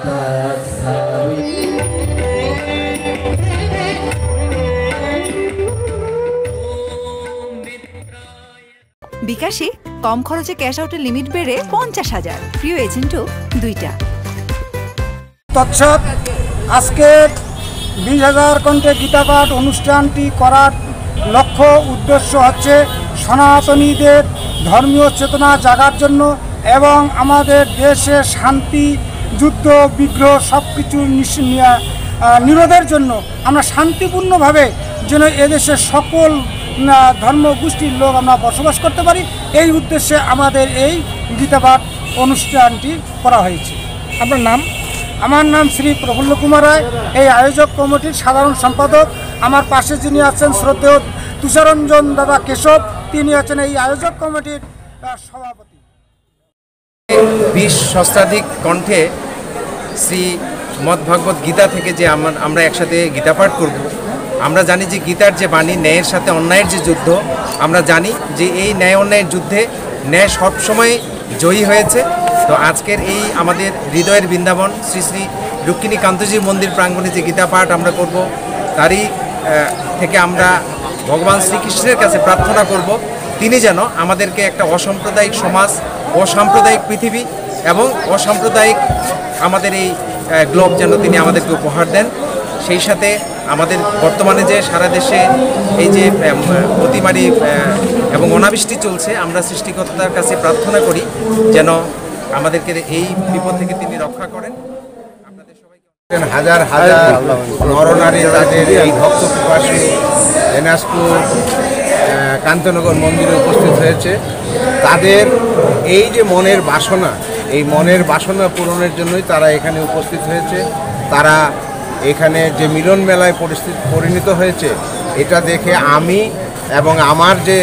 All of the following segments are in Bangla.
বিকাশে কম খরচে ক্যাশ আউটের লিমিট বেড়ে 50,000, প্রিয় এজেন্টও 2টা। তৎসৎ আজকে 20,000 কণ্ঠে গীতাপাঠ অনুষ্ঠানটি করার লক্ষ্য উদ্দেশ্য হচ্ছে সনাতনীদের ধর্মীয় চেতনা জাগার জন্য এবং আমাদের দেশে শান্তি, যুদ্ধ, বিগ্রহ সব কিছু নিরোধের জন্য আমরা শান্তিপূর্ণভাবে যেন এদেশের সকল ধর্ম গোষ্ঠীর লোক আমরা বসবাস করতে পারি, এই উদ্দেশ্যে আমাদের এই গীতাপাঠ অনুষ্ঠানটি করা হয়েছে। আপনার নাম? আমার নাম শ্রী প্রফুল্ল কুমার রায়, এই আয়োজক কমিটির সাধারণ সম্পাদক। আমার পাশে যিনি আছেন শ্রদ্ধেয় তুষারঞ্জন দাদা কেশব, তিনি আছেন এই আয়োজক কমিটির সভাপতি। 20 সহস্রাধিক কণ্ঠে শ্রীমদ্ভাগবত গীতা থেকে যে আমরা একসাথে গীতাপাঠ করব, আমরা জানি যে গীতার যে বাণী, ন্যায়ের সাথে অন্যায়ের যে যুদ্ধ, আমরা জানি যে এই ন্যায় অন্যায়ের যুদ্ধে ন্যায় সবসময় জয়ী হয়েছে। তো আজকের এই আমাদের হৃদয়ের বৃন্দাবন শ্রী শ্রী রুক্মিণী কান্তজির মন্দির প্রাঙ্গণে যে গীতাপাঠ আমরা করব, তারই থেকে আমরা ভগবান শ্রীকৃষ্ণের কাছে প্রার্থনা করব তিনি যেন আমাদেরকে একটা অসাম্প্রদায়িক সমাজ, অসাম্প্রদায়িক পৃথিবী এবং অসাম্প্রদায়িক আমাদের এই গ্লোব যেন তিনি আমাদেরকে উপহার দেন। সেই সাথে আমাদের বর্তমানে যে সারা দেশে এই যে অতিমারি এবং অনাবৃষ্টি চলছে, আমরা সৃষ্টিকর্তার কাছে প্রার্থনা করি যেন আমাদেরকে এই বিপদ থেকে তিনি রক্ষা করেন। আপনাদের সবাইকে হাজার হাজার নরনারী তাদের এই ভক্ত পিপাসী দিনাজপুর কান্তনগর মন্দিরে উপস্থিত হয়েছে। তাদের এই যে মনের বাসনা, এই মনের বাসনা পূরণের জন্যই তারা এখানে উপস্থিত হয়েছে। তারা এখানে যে মিলন মেলায় পরিণত হয়েছে, এটা দেখে আমি এবং আমার যে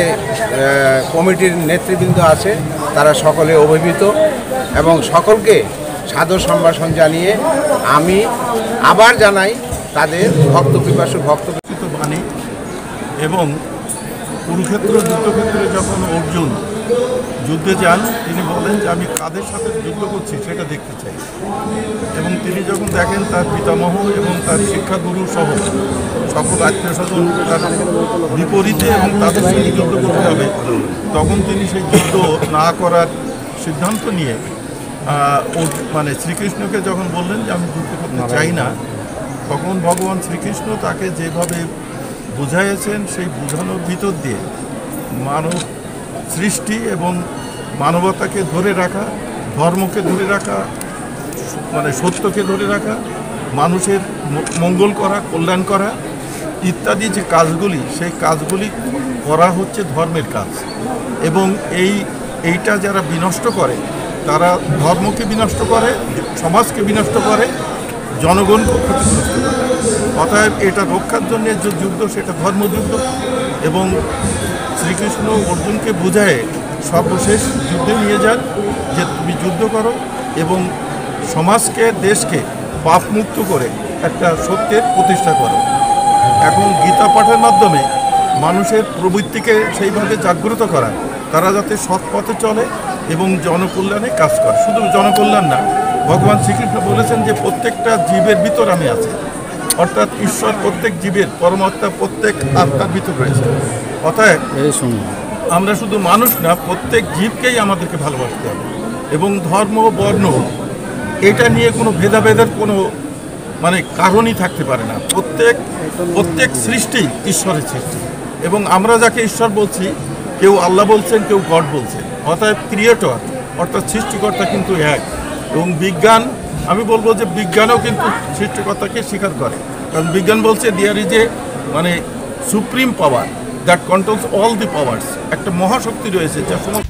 কমিটির নেতৃবৃন্দ আছে তারা সকলে অভিভূত এবং সকলকে সাদর সম্ভাষণ জানিয়ে আমি আবার জানাই তাদের ভক্ত পিপাসু বাণী। এবং কুরুক্ষেত্র যুদ্ধক্ষেত্রে যখন অর্জুন যুদ্ধে যান, তিনি বলেন যে আমি কাদের সাথে যুদ্ধ করছি সেটা দেখতে চাই। এবং তিনি যখন দেখেন তার পিতামহ এবং তার শিক্ষাগুরু সহ সকল আত্মীয় স্বজন তার বিপরীতে এবং তাদের সঙ্গে যুদ্ধ করতে হবে, তখন তিনি সেই যুদ্ধ না করার সিদ্ধান্ত নিয়ে মানে শ্রীকৃষ্ণকে যখন বললেন যে আমি যুদ্ধ করতে চাই না, তখন ভগবান শ্রীকৃষ্ণ তাকে যেভাবে বুঝাইয়েছেন সেই বোঝানোর ভিতর দিয়ে মানব সৃষ্টি এবং মানবতাকে ধরে রাখা, ধর্মকে ধরে রাখা, মানে সত্যকে ধরে রাখা, মানুষের মঙ্গল করা, কল্যাণ করা ইত্যাদি যে কাজগুলি, সেই কাজগুলি করা হচ্ছে ধর্মের কাজ। এবং এইটা যারা বিনষ্ট করে, তারা ধর্মকে বিনষ্ট করে, সমাজকে বিনষ্ট করে, জনগণকে ক্ষতিগ্রস্ত করে। অতএব এটা রক্ষার জন্য যে যুদ্ধ, সেটা ধর্মযুদ্ধ। এবং শ্রীকৃষ্ণ অর্জুনকে বুঝায় সর্বশেষ যুদ্ধে নিয়ে যান যে তুমি যুদ্ধ করো এবং সমাজকে, দেশকে পাপমুক্ত করে একটা সত্যের প্রতিষ্ঠা করো। এখন গীতা পাঠের মাধ্যমে মানুষের প্রবৃত্তিকে সেইভাবে জাগ্রত করা, তারা যাতে সৎ পথে চলে এবং জনকল্যাণে কাজ করে। শুধু জনকল্যাণ না, ভগবান শ্রীকৃষ্ণ বলেছেন যে প্রত্যেকটা জীবের ভিতর আমি আছি, অর্থাৎ ঈশ্বর প্রত্যেক জীবের, পরমাত্মা প্রত্যেক আত্মার ভিতর রয়েছে। অতএব আমরা শুধু মানুষ না, প্রত্যেক জীবকেই আমাদেরকে ভালোবাসতে হবে। এবং ধর্ম, বর্ণ এটা নিয়ে কোনো ভেদাভেদের কোনো মানে কারণই থাকতে পারে না। প্রত্যেক সৃষ্টি ঈশ্বরের সৃষ্টি। এবং আমরা যাকে ঈশ্বর বলছি, কেউ আল্লাহ বলছেন, কেউ গড বলছেন। অতএব ক্রিয়েটর অর্থাৎ সৃষ্টিকর্তা কিন্তু এক। এবং বিজ্ঞান, আমি বলবো যে বিজ্ঞানও কিন্তু সৃষ্টিকর্তাকে স্বীকার করে। কারণ বিজ্ঞান বলছে দেয়ার ইজ এ মানে supreme power that controls all the powers. একটা মহাশক্তি রয়েছে যা সমস্ত